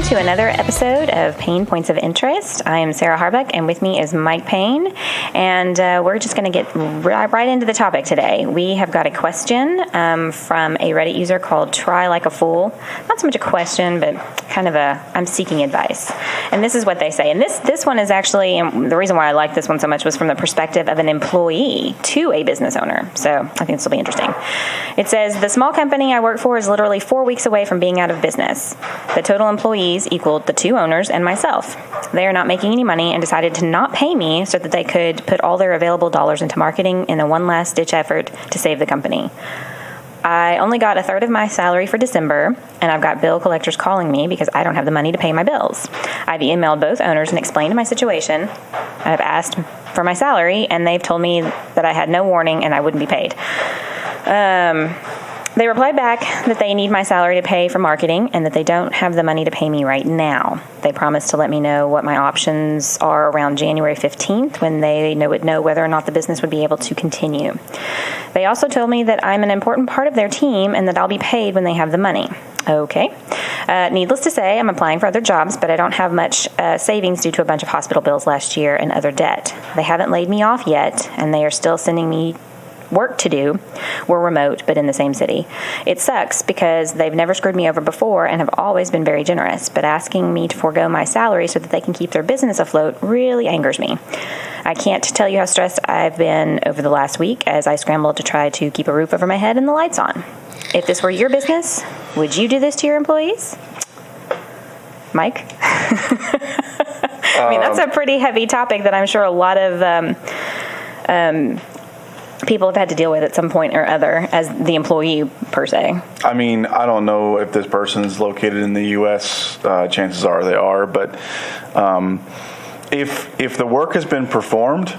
to another episode of PaynePoints of Interest. I am Sarah Harbuck, and with me is Mike Payne, and we're just going to get right into the topic today. We have got a question from a Reddit user called Try Like a Fool. Not so much a question, but kind of I'm seeking advice. And this is what they say. And this one is actually, and the reason why I like this one so much was from the perspective of an employee to a business owner. So I think this will be interesting. It says, the small company I work for is literally 4 weeks away from being out of business. The total employees equaled the two owners and myself. They are not making any money and decided to not pay me so that they could put all their available dollars into marketing in a one last ditch effort to save the company. I only got a third of my salary for December, and I've got bill collectors calling me because I don't have the money to pay my bills. I've emailed both owners and explained my situation. I've asked for my salary, and they've told me that I had no warning and I wouldn't be paid. They replied back that they need my salary to pay for marketing and that they don't have the money to pay me right now. They promised to let me know what my options are around January 15th when they would know whether or not the business would be able to continue. They also told me that I'm an important part of their team and that I'll be paid when they have the money. Okay. Needless to say, I'm applying for other jobs, but I don't have much savings due to a bunch of hospital bills last year and other debt. They haven't laid me off yet, and they are still sending me work to do. We're remote, but in the same city. It sucks because they've never screwed me over before and have always been very generous, but asking me to forego my salary so that they can keep their business afloat really angers me. I can't tell you how stressed I've been over the last week as I scrambled to try to keep a roof over my head and the lights on. If this were your business, would you do this to your employees? Mike? I mean, that's a pretty heavy topic that I'm sure a lot of people have had to deal with at some point or other as the employee, per se. I mean, I don't know if this person's located in the U.S. Chances are they are. But if the work has been performed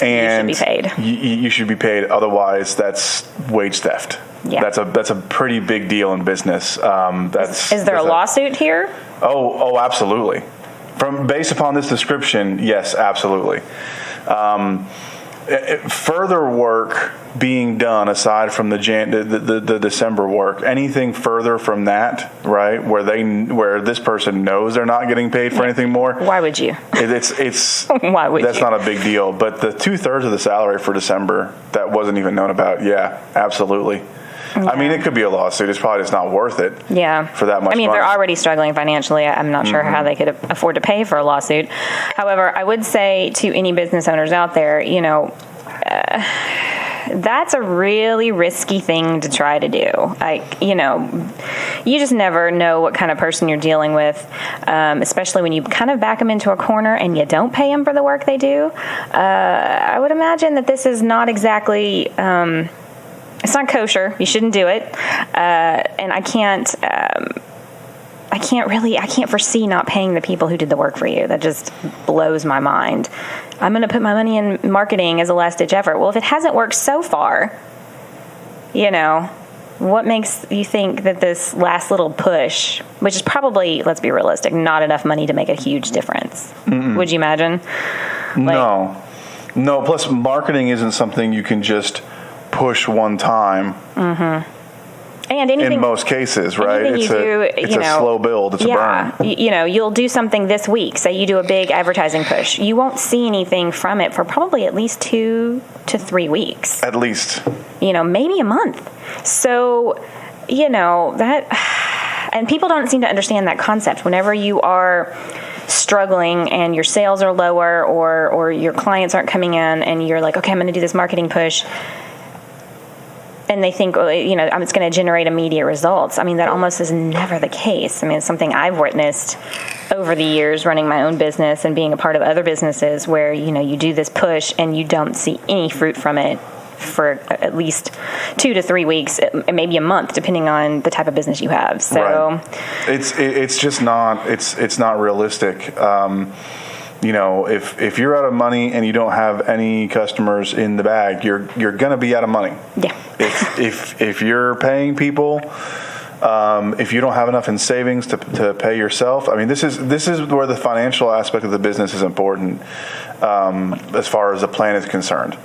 and you should be paid. You should be paid. Otherwise, that's wage theft. Yeah. That's a pretty big deal in business. Is there a lawsuit here? Oh, absolutely. Based upon this description, yes, absolutely. Further work being done aside from the December work, anything further from that, right? Where this person knows they're not getting paid for anything more. Why would you? It's why would that's you? Not a big deal. But the 2/3 of the salary for December that wasn't even known about. Yeah, absolutely. Yeah. I mean, it could be a lawsuit. It's probably just not worth it. Yeah. For that much. I mean, money. they're already struggling financially. I'm not sure how they could afford to pay for a lawsuit. However, I would say to any business owners out there, that's a really risky thing to try to do. You just never know what kind of person you're dealing with, especially when you kind of back them into a corner and you don't pay them for the work they do. I would imagine that this is not exactly... it's not kosher. You shouldn't do it. And I can't foresee not paying the people who did the work for you. That just blows my mind. I'm going to put my money in marketing as a last ditch effort. Well, if it hasn't worked so far, what makes you think that this last little push, which is probably, let's be realistic, not enough money to make a huge difference. Mm-mm. Would you imagine? No. Plus marketing isn't something you can just push one time. Mm-hmm. And anything, in most cases, right? It's a slow build. It's a burn. You'll do something this week. Say you do a big advertising push. You won't see anything from it for probably at least 2 to 3 weeks. At least. Maybe a month. So, that, and people don't seem to understand that concept. Whenever you are struggling and your sales are lower or your clients aren't coming in and you're like, okay, I'm going to do this marketing push. And they think, it's going to generate immediate results. I mean, that almost is never the case. I mean, it's something I've witnessed over the years running my own business and being a part of other businesses where, you do this push and you don't see any fruit from it for at least 2 to 3 weeks, maybe a month, depending on the type of business you have. So right. It's just not, it's not realistic. If you're out of money and you don't have any customers in the bag, you're going to be out of money. Yeah. If you're paying people, if you don't have enough in savings to pay yourself, I mean, this is where the financial aspect of the business is important, as far as the plan is concerned.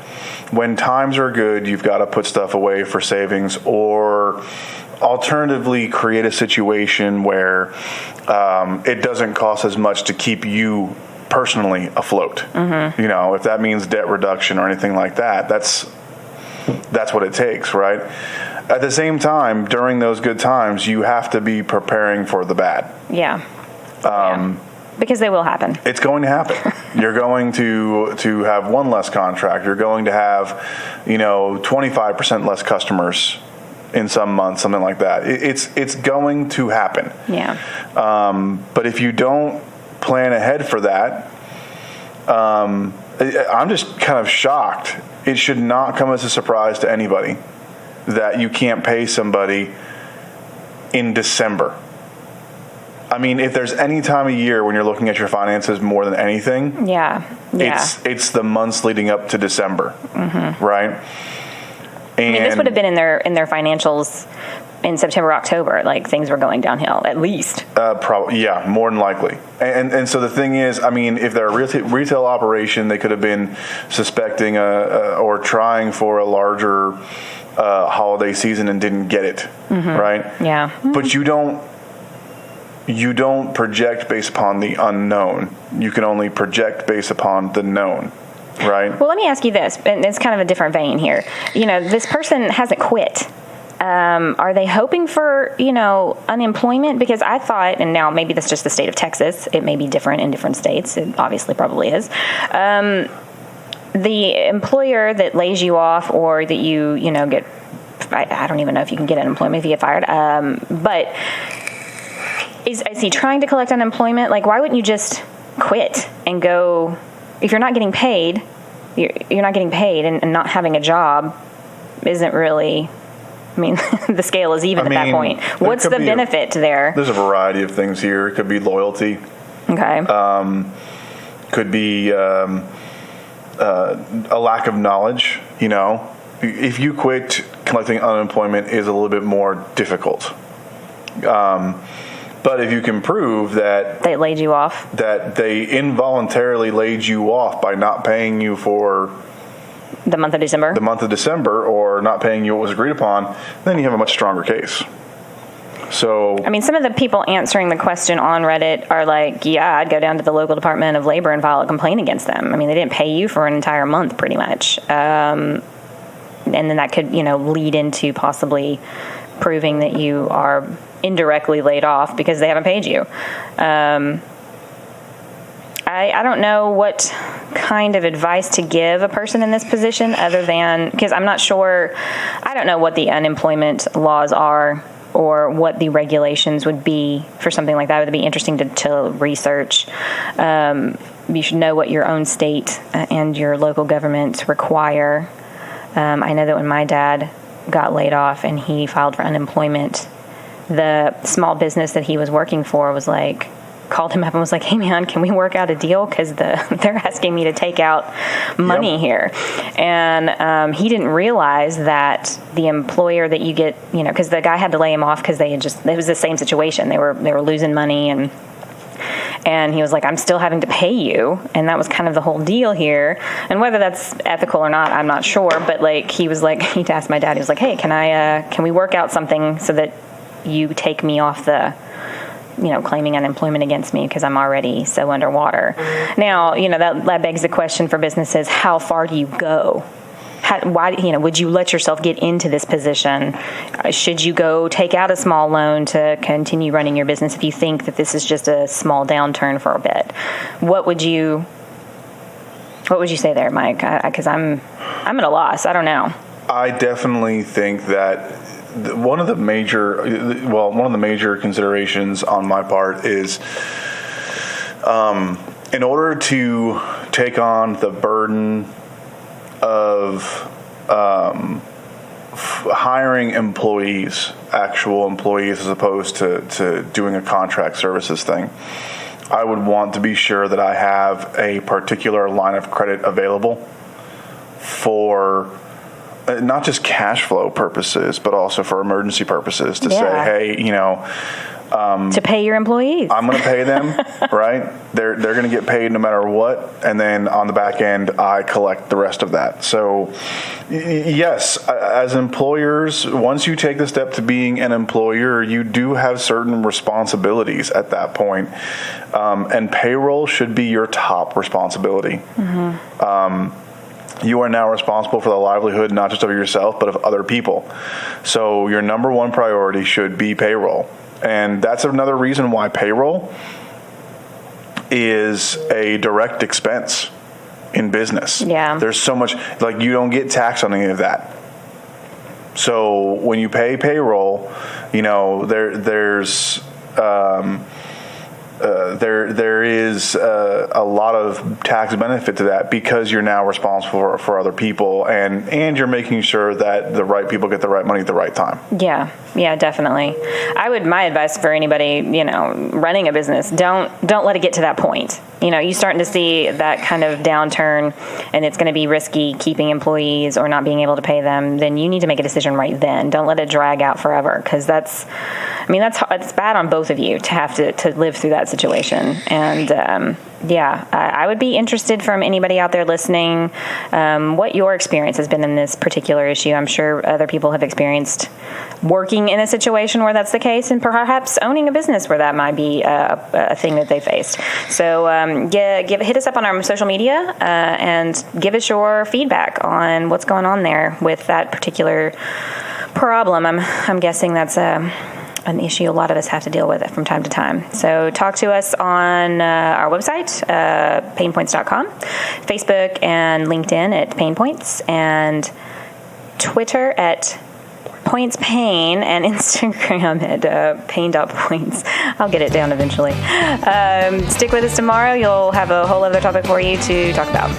When times are good, you've got to put stuff away for savings or Alternatively, create a situation where it doesn't cost as much to keep you personally afloat. Mm-hmm. If that means debt reduction or anything like that, that's what it takes, right? At the same time, during those good times, you have to be preparing for the bad. Yeah. Because they will happen. It's going to happen. You're going to have one less contract. You're going to have, 25% less customers in some months, something like that. It's going to happen. Yeah. But if you don't plan ahead for that, I'm just kind of shocked. It should not come as a surprise to anybody that you can't pay somebody in December. I mean, if there's any time of year when you're looking at your finances more than anything, it's the months leading up to December, right? And this would have been in their financials in September, October. Like, things were going downhill, at least. Probably, yeah, more than likely. And so the thing is, I mean, if they're a retail operation, they could have been suspecting or trying for a larger holiday season and didn't get it, right? Yeah. But you don't project based upon the unknown. You can only project based upon the known, right? Well, let me ask you this, and it's kind of a different vein here. This person hasn't quit. Are they hoping for, unemployment? Because I thought, and now maybe that's just the state of Texas. It may be different in different states. It obviously probably is. The employer that lays you off, or that you get, I don't even know if you can get unemployment if you get fired. But is he trying to collect unemployment? Like, why wouldn't you just quit and go? If you're not getting paid, you're not getting paid, and not having a job isn't really. I mean, the scale is even at that point. What's the benefit there? There's a variety of things here. It could be loyalty. Okay. Could be a lack of knowledge. If you quit, collecting unemployment is a little bit more difficult. But if you can prove that they laid you off, that they involuntarily laid you off by not paying you for the month of December, or not paying you what was agreed upon, then you have a much stronger case. So, I mean, some of the people answering the question on Reddit are like, yeah, I'd go down to the local Department of Labor and file a complaint against them. I mean, they didn't pay you for an entire month, pretty much. And then that could, lead into possibly proving that you are indirectly laid off because they haven't paid you. I don't know what kind of advice to give a person in this position, other than, because I'm not sure, I don't know what the unemployment laws are or what the regulations would be for something like that. It would be interesting to research. You should know what your own state and your local government require. I know that when my dad got laid off and he filed for unemployment, the small business that he was working for called him up and was like, hey man, can we work out a deal? Because they're asking me to take out money here. And he didn't realize that the employer that you get, because the guy had to lay him off because it was the same situation. They were losing money, and he was like, I'm still having to pay you. And that was kind of the whole deal here. And whether that's ethical or not, I'm not sure. But he was like, he asked my dad, he was like, hey, can we work out something so that you take me off the, claiming unemployment against me because I'm already so underwater. Now, that begs the question for businesses, how far do you go? Why, would you let yourself get into this position? Should you go take out a small loan to continue running your business if you think that this is just a small downturn for a bit? What would you say there, Mike? Because I'm at a loss. I don't know. I definitely think that one of the major considerations on my part is, in order to take on the burden of hiring actual employees, as opposed to doing a contract services thing, I would want to be sure that I have a particular line of credit available for not just cash flow purposes, but also for emergency purposes to say, hey, To pay your employees. I'm going to pay them, right? They're going to get paid no matter what, and then on the back end, I collect the rest of that. So, yes, as employers, once you take the step to being an employer, you do have certain responsibilities at that point, and payroll should be your top responsibility. You are now responsible for the livelihood not just of yourself, but of other people. So your number one priority should be payroll. And that's another reason why payroll is a direct expense in business. Yeah. There's so much, like, you don't get taxed on any of that. So when you pay payroll, you know, there is a lot of tax benefit to that because you're now responsible for other people, and you're making sure that the right people get the right money at the right time. Yeah, definitely. My advice for anybody, you know, running a business, don't let it get to that point. You know, you're starting to see that kind of downturn, and it's going to be risky keeping employees or not being able to pay them. Then you need to make a decision right then. Don't let it drag out forever, because it's bad on both of you to have to live through that situation. And I would be interested from anybody out there listening, what your experience has been in this particular issue. I'm sure other people have experienced working in a situation where that's the case, and perhaps owning a business where that might be a thing that they faced. So hit us up on our social media and give us your feedback on what's going on there with that particular problem. I'm guessing that's an issue a lot of us have to deal with it from time to time. So talk to us on our website, PaynePoints.com, Facebook and LinkedIn at PaynePoints, and Twitter at PointsPayne, and Instagram at Payne.points. I'll get it down eventually. Stick with us tomorrow. You'll have a whole other topic for you to talk about.